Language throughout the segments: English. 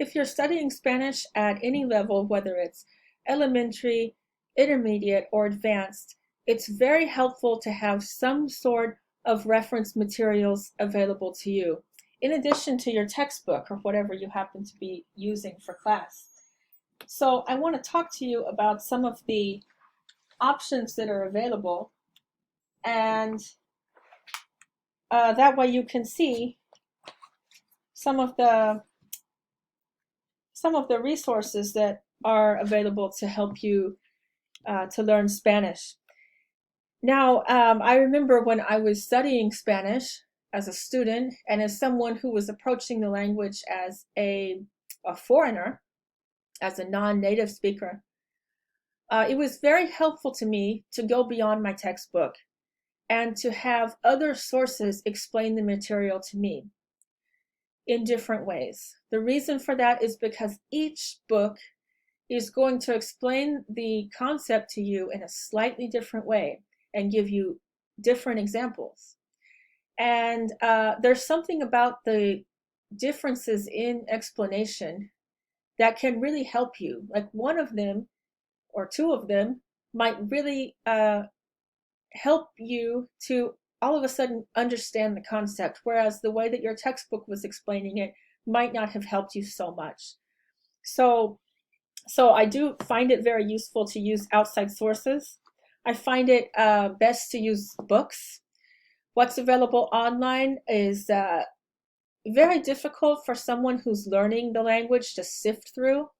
if you're studying Spanish at any level, whether it's elementary, intermediate, or advanced, it's very helpful to have some sort of reference materials available to you, in addition to your textbook or whatever you happen to be using for class. So I want to talk to you about some of the options that are available, and that way you can see some of the resources that are available to help you to learn Spanish. Now, I remember when I was studying Spanish as a student and as someone who was approaching the language as a foreigner, as a non-native speaker, it was very helpful to me to go beyond my textbook and to have other sources explain the material to me in different ways. The reason for that is because each book is going to explain the concept to you in a slightly different way and give you different examples. And there's something about the differences in explanation that can really help you. Like one of them or two of them might really help you to all of a sudden understand the concept, whereas the way that your textbook was explaining it might not have helped you so much. So I do find it very useful to use outside sources. I find it best to use books. What's available online is very difficult for someone who's learning the language to sift through.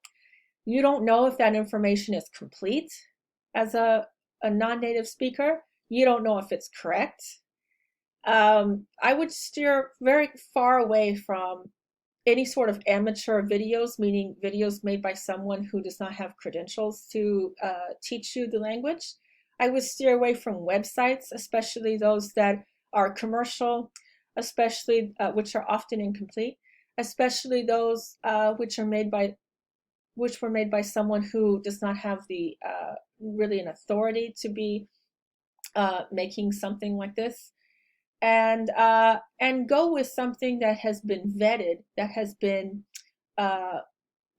You don't know if that information is complete as a non-native speaker. You don't know if it's correct. I would steer very far away from any sort of amateur videos, meaning videos made by someone who does not have credentials to teach you the language. I would steer away from websites, especially those that are commercial, especially which are often incomplete, especially those which were made by someone who does not have the really an authority to be making something like this. And go with something that has been vetted, that has been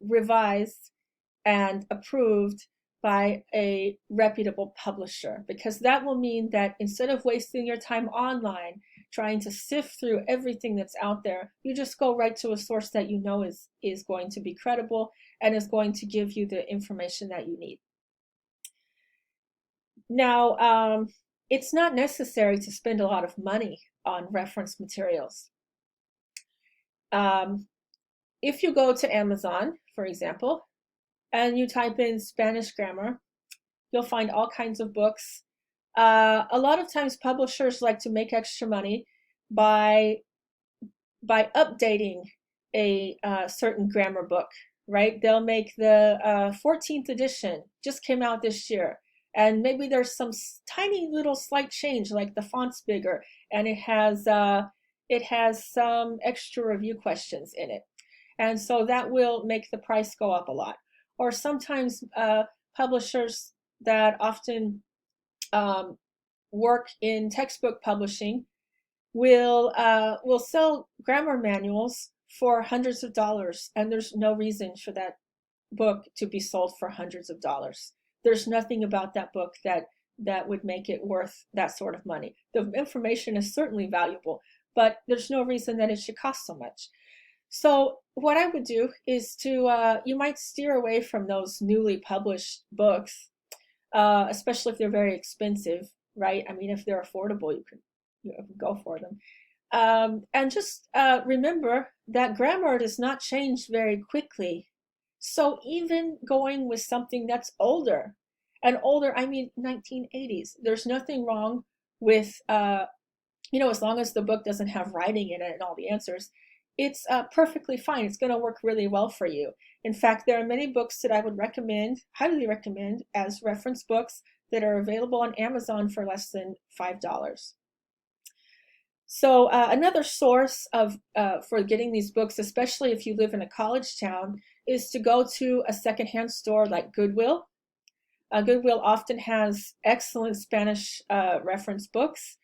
revised and approved by a reputable publisher, because that will mean that instead of wasting your time online trying to sift through everything that's out there, you just go right to a source that you know is going to be credible and is going to give you the information that you need. Now, it's not necessary to spend a lot of money on reference materials. If you go to Amazon, for example, and you type in Spanish grammar, you'll find all kinds of books. A lot of times publishers like to make extra money by updating a certain grammar book, right? They'll make the 14th edition, just came out this year, and maybe there's some tiny little slight change, like the font's bigger, and it has some extra review questions in it, and so that will make the price go up a lot. Or sometimes publishers that often work in textbook publishing will sell grammar manuals for hundreds of dollars, and there's no reason for that book to be sold for hundreds of dollars. There's nothing about that book that would make it worth that sort of money. The information is certainly valuable, but there's no reason that it should cost so much. So what I would do is to you might steer away from those newly published books, especially if they're very expensive, right? I mean, if they're affordable, you can go for them. And just remember that grammar does not change very quickly. So even going with something that's older, and older, I mean 1980s, there's nothing wrong with, as long as the book doesn't have writing in it and all the answers, it's perfectly fine. It's going to work really well for you. In fact, there are many books that I would recommend, highly recommend, as reference books that are available on Amazon for less than $5. So another source of for getting these books, especially if you live in a college town, is to go to a secondhand store like Goodwill. Goodwill often has excellent Spanish reference books,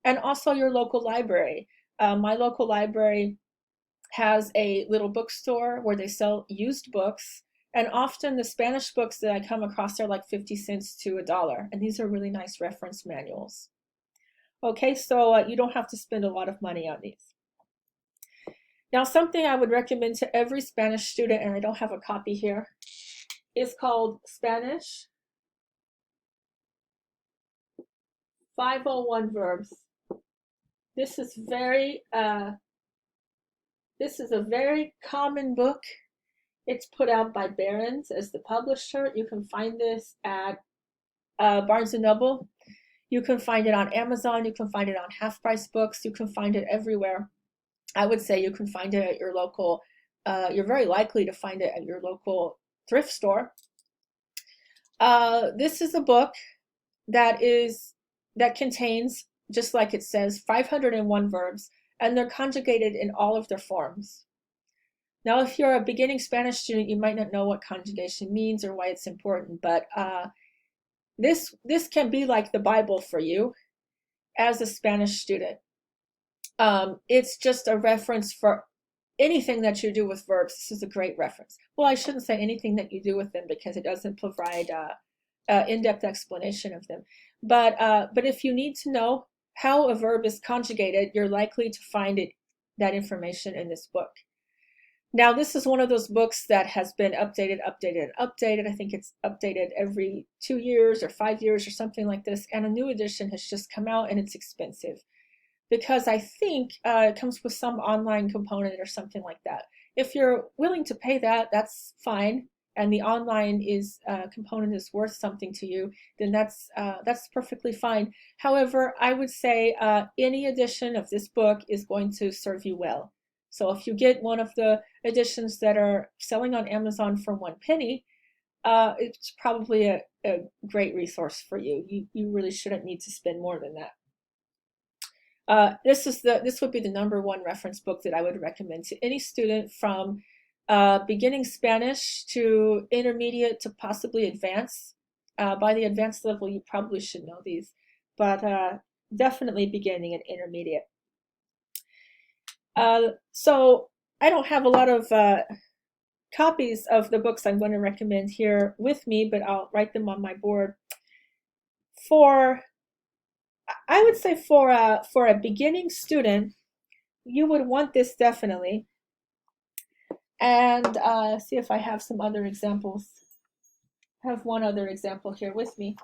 and also your local library. My local library has a little bookstore where they sell used books. And often the Spanish books that I come across are like 50 cents to $1. And these are really nice reference manuals. Okay, so you don't have to spend a lot of money on these. Now, something I would recommend to every Spanish student, and I don't have a copy here, is called Spanish 501 Verbs. This is a very common book. It's put out by Barron's as the publisher. You can find this at Barnes & Noble. You can find it on Amazon. You can find it on Half Price Books. You can find it everywhere. I would say you can find it at your local, you're very likely to find it at your local thrift store. This is a book that contains, just like it says, 501 verbs, and they're conjugated in all of their forms. Now, if you're a beginning Spanish student, you might not know what conjugation means or why it's important, but this can be like the Bible for you as a Spanish student. It's just a reference for anything that you do with verbs. This is a great reference. Well, I shouldn't say anything that you do with them because it doesn't provide in-depth explanation of them. But if you need to know how a verb is conjugated, you're likely to find that information in this book. Now, this is one of those books that has been updated. I think it's updated every 2 years or 5 years or something like this. And a new edition has just come out, and it's expensive because I think it comes with some online component or something like that. If you're willing to pay that, that's fine, and the online component is worth something to you, then that's perfectly fine. However, I would say any edition of this book is going to serve you well. So if you get one of the editions that are selling on Amazon for 1 penny, it's probably a great resource for you. You really shouldn't need to spend more than that. This would be the #1 reference book that I would recommend to any student from beginning Spanish to intermediate to possibly advanced. By the advanced level, you probably should know these, but definitely beginning and intermediate. So I don't have a lot of copies of the books I'm going to recommend here with me, but I'll write them on my board. I would say for a beginning student, you would want this definitely. And see if I have some other examples. I have one other example here with me.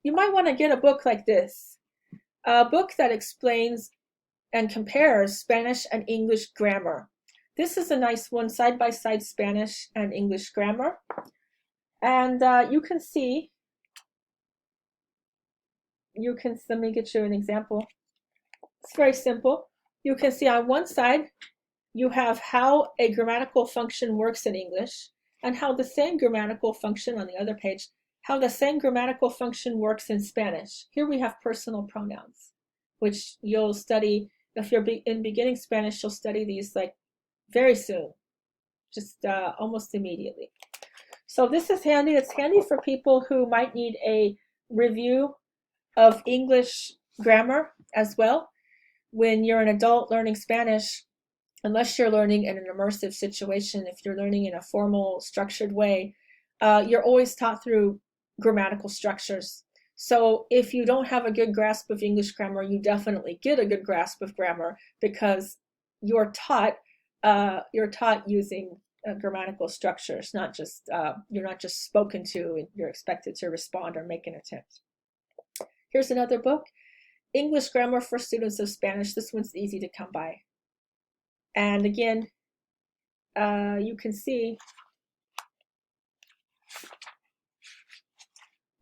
You might want to get a book like this, a book that explains and compares Spanish and English grammar. This is a nice one, side-by-side Spanish and English grammar. And you can see, let me get you an example. It's very simple. You can see on one side, you have how a grammatical function works in English, and how the same grammatical function on the other page, how the same grammatical function works in Spanish. Here we have personal pronouns, which you'll study. If you're in beginning Spanish, you'll study these like very soon, just almost immediately. So this is handy. It's handy for people who might need a review of English grammar as well. When you're an adult learning Spanish, unless you're learning in an immersive situation, if you're learning in a formal, structured way, you're always taught through grammatical structures. So if you don't have a good grasp of English grammar, you definitely get a good grasp of grammar because you're taught using grammatical structures, not just you're not just spoken to and you're expected to respond or make an attempt. Here's another book, English Grammar for Students of Spanish. This one's easy to come by. And again, you can see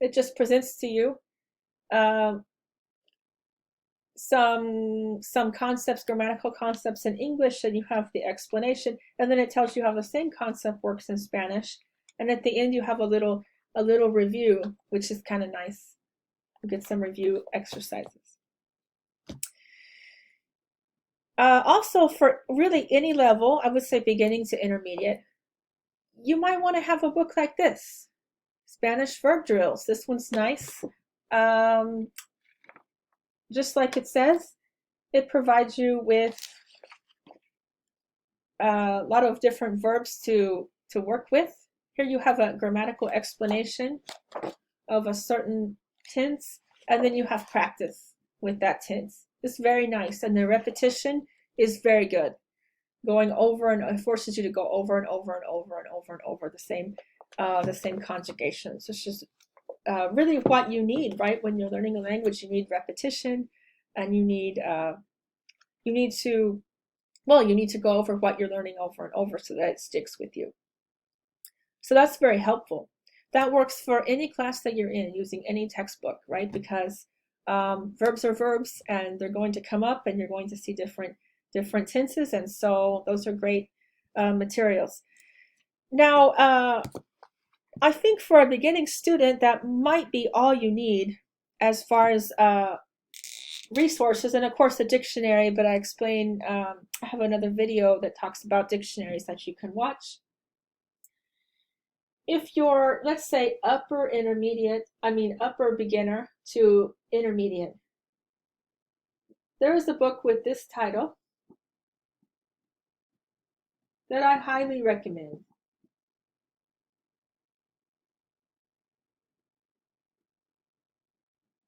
it just presents to you some concepts, grammatical concepts in English, and you have the explanation, and then it tells you how the same concept works in Spanish. And at the end, you have a little review, which is kind of nice. You get some review exercises. Also, for really any level, I would say beginning to intermediate, you might want to have a book like this, Spanish Verb Drills. This one's nice. Just like it says, it provides you with a lot of different verbs to work with. Here you have a grammatical explanation of a certain tense, and then you have practice with that tense. It's very nice, and the repetition is very good. Going over and it forces you to go over and over and over and over and over the same conjugations. It's just really what you need, right? When you're learning a language, you need repetition, and you need to go over what you're learning over and over so that it sticks with you. So that's very helpful. That works for any class that you're in using any textbook, right? Because verbs are verbs, and they're going to come up, and you're going to see different tenses, and so those are great materials. Now, I think for a beginning student, that might be all you need as far as resources, and of course the dictionary, but I explain, I have another video that talks about dictionaries that you can watch. If you're, let's say, upper beginner to intermediate, there is a book with this title that I highly recommend.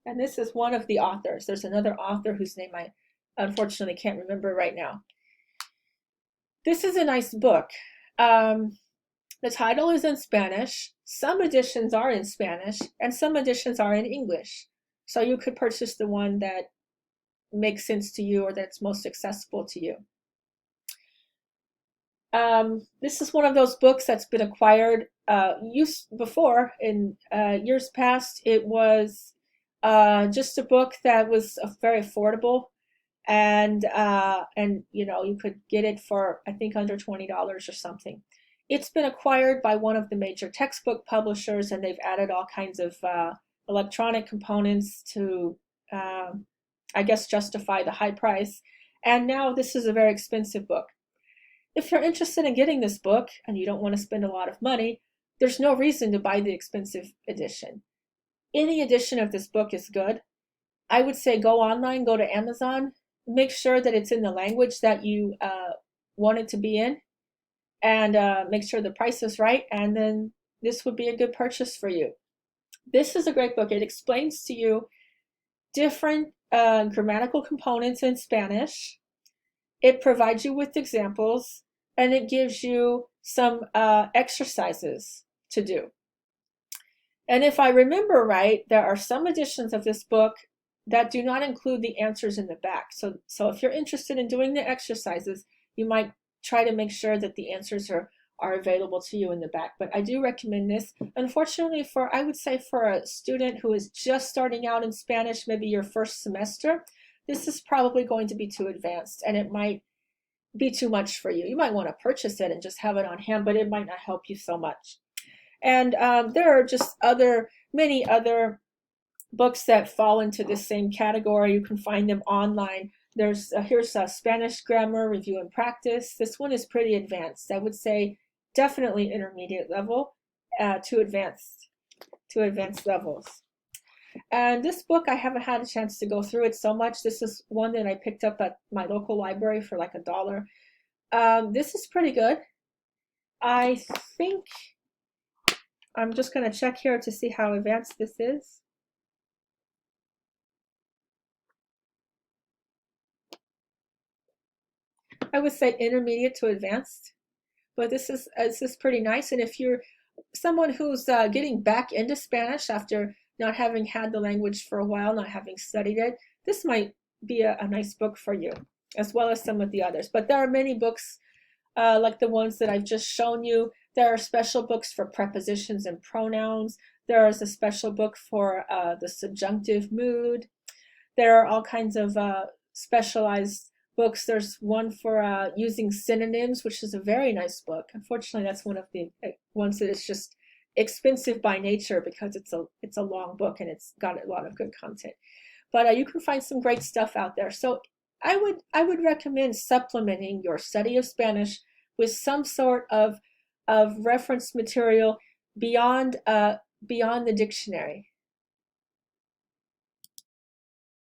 And this is one of the authors. There's another author whose name I unfortunately can't remember right now. This is a nice book. The title is in Spanish. Some editions are in Spanish, and some editions are in English. So you could purchase the one that makes sense to you or that's most accessible to you. This is one of those books that's been acquired before in years past. It was just a book that was very affordable, and you could get it for, I think, under $20 or something. It's been acquired by one of the major textbook publishers, and they've added all kinds of electronic components to, I guess, justify the high price. And now this is a very expensive book. If you're interested in getting this book and you don't want to spend a lot of money, there's no reason to buy the expensive edition. Any edition of this book is good. I would say go online, go to Amazon, make sure that it's in the language that you want it to be in, and make sure the price is right, and then this would be a good purchase for you. This is a great book. It explains to you different grammatical components in Spanish. It provides you with examples, and it gives you some exercises to do. And if I remember right, there are some editions of this book that do not include the answers in the back. So if you're interested in doing the exercises, you might try to make sure that the answers are available to you in the back. But I do recommend this. Unfortunately, I would say for a student who is just starting out in Spanish, maybe your first semester, this is probably going to be too advanced, and it might be too much for you. You might want to purchase it and just have it on hand, but it might not help you so much. And there are just many other books that fall into this same category. You can find them online. Here's a Spanish Grammar Review and Practice. This one is pretty advanced. I would say definitely intermediate level to advanced levels. And this book, I haven't had a chance to go through it so much. This is one that I picked up at my local library for like $1. This is pretty good. I think I'm just going to check here to see how advanced this is. I would say intermediate to advanced, but this is pretty nice. And if you're someone who's getting back into Spanish after not having had the language for a while, not having studied it, this might be a nice book for you, as well as some of the others. But there are many books like the ones that I've just shown you. There are special books for prepositions and pronouns. There is a special book for the subjunctive mood. There are all kinds of specialized books. There's one for using synonyms, which is a very nice book. Unfortunately, that's one of the ones that is just expensive by nature because it's a long book and it's got a lot of good content. But you can find some great stuff out there. So I would recommend supplementing your study of Spanish with some sort of reference material beyond the dictionary.